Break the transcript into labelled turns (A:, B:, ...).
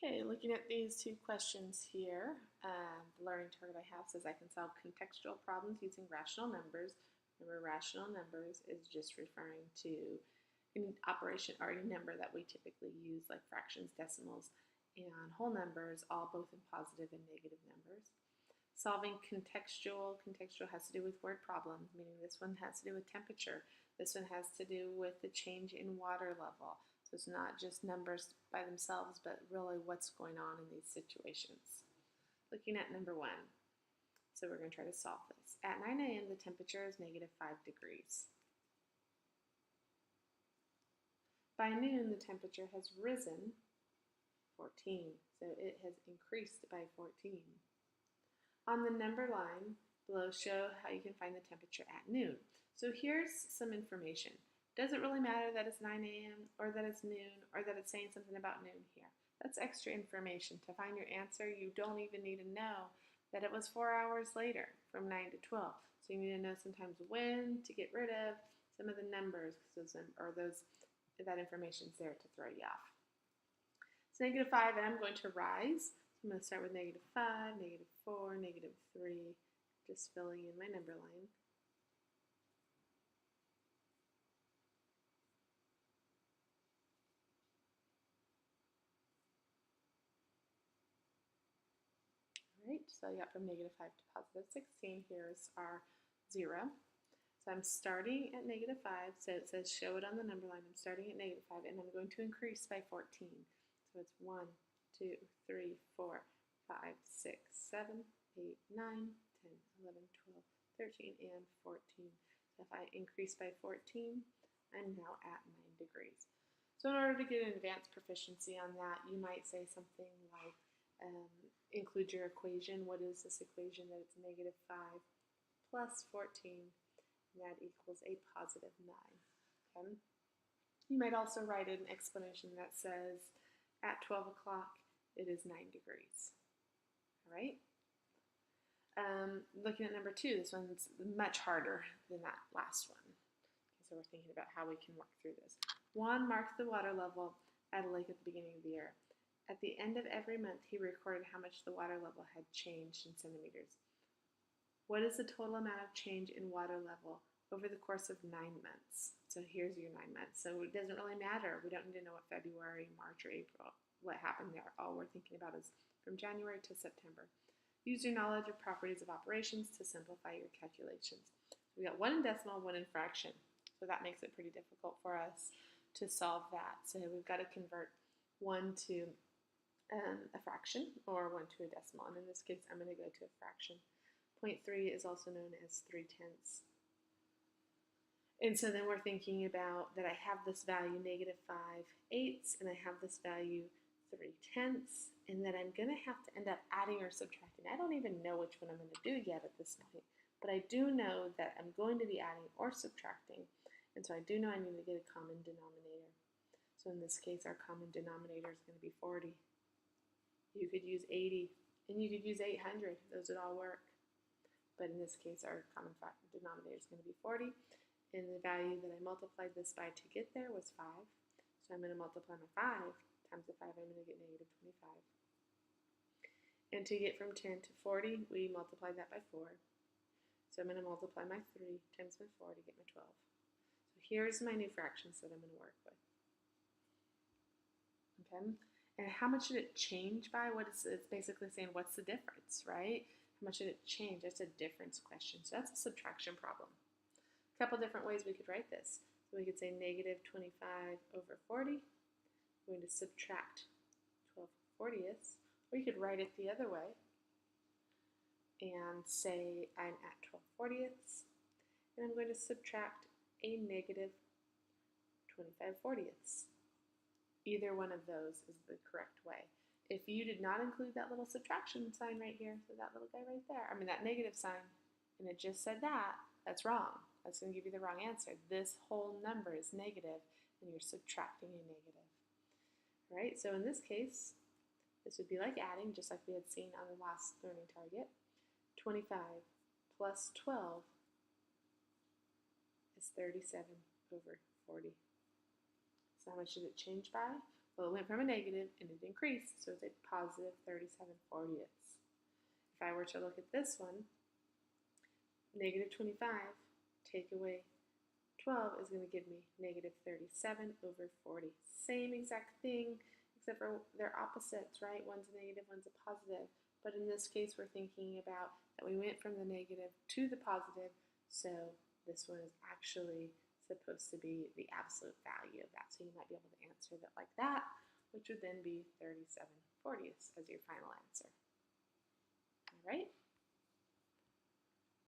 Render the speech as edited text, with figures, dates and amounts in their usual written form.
A: Okay, looking at these two questions here, the learning target I have says I can solve contextual problems using rational numbers. Remember, rational numbers is just referring to an operation or a number that we typically use, like fractions, decimals, and whole numbers, all both in positive and negative numbers. Solving contextual has to do with word problems, meaning this one has to do with temperature. This one has to do with the change in water level. So it's not just numbers by themselves, but really what's going on in these situations. Looking at number one. So we're going to try to solve this. At 9 a.m. the temperature is -5 degrees. By noon the temperature has risen 14, so it has increased by 14. On the number line below, show how you can find the temperature at noon. So here's some information. Doesn't really matter that it's 9 a.m. or that it's noon or that it's saying something about noon here. That's extra information. To find your answer, you don't even need to know that it was 4 hours later from 9 to 12. So you need to know sometimes when to get rid of some of the numbers because that information's there to throw you off. So -5, and I'm going to rise. I'm going to start with -5, -4, -3, just filling in my number line. All right, so I got from -5 to +16. Here's our 0. So I'm starting at -5, so it says show it on the number line. I'm starting at -5, and I'm going to increase by 14. So it's 1, 2, 3, 4, 5, 6, 7, 8, 9, 10, 11, 12, 13, and 14. So if I increase by 14, I'm now at 9 degrees. So in order to get an advanced proficiency on that, you might say something like, include your equation. What is this equation? That it's -5 plus 14, and that equals a +9. Okay? You might also write an explanation that says, at 12 o'clock, it is 9 degrees. All right? Looking at number 2, this one's much harder than that last one. Okay, so we're thinking about how we can work through this. Juan marked the water level at a lake at the beginning of the year. At the end of every month, he recorded how much the water level had changed in centimeters. What is the total amount of change in water level over the course of 9 months? So here's your 9 months. So it doesn't really matter. We don't need to know what February, March, or April, what happened there. All we're thinking about is from January to September. Use your knowledge of properties of operations to simplify your calculations. We got 1 in decimal, 1 in fraction. So that makes it pretty difficult for us to solve that. So we've got to convert 1 to a fraction or 1 to a decimal. And in this case, I'm going to go to a fraction. 0.3 is also known as 3/10. And so then we're thinking about that I have this value -5/8, and I have this value 3/10, and that I'm going to have to end up adding or subtracting. I don't even know which one I'm going to do yet at this point, but I do know that I'm going to be adding or subtracting, and so I do know I need to get a common denominator. So in this case, our common denominator is going to be 40. You could use 80, and you could use 800. Those would all work. But in this case, our common denominator is going to be 40. And the value that I multiplied this by to get there was 5. So I'm going to multiply my 5 times the 5. I'm going to get -25. And to get from 10 to 40, we multiplied that by 4. So I'm going to multiply my 3 times my 4 to get my 12. So here's my new fractions that I'm going to work with. Okay. And how much did it change by? It's basically saying what's the difference, right? How much did it change? That's a difference question. So that's a subtraction problem. A couple different ways we could write this. So we could say -25 over 40. We're going to subtract 12/40ths. Or you could write it the other way and say I'm at 12/40ths. And I'm going to subtract a -25/40ths. Either one of those is the correct way. If you did not include that little subtraction sign right here, so that little guy right there, that negative sign, and it just said that, that's wrong. That's going to give you the wrong answer. This whole number is negative, and you're subtracting a negative. All right, so in this case, this would be like adding, just like we had seen on the last learning target. 25 plus 12 is 37/40. So how much did it change by? Well, it went from a negative and it increased, so it's a positive 37/40. If I were to look at this one, negative 25 take away 12 is going to give me negative 37/40. Same exact thing, except for they're opposites, right? One's a negative, one's a positive. But in this case, we're thinking about that we went from the negative to the positive, so this one is actually supposed to be the absolute value of that. So you might be able to answer that like that, which would then be 37/40 as your final answer. All right?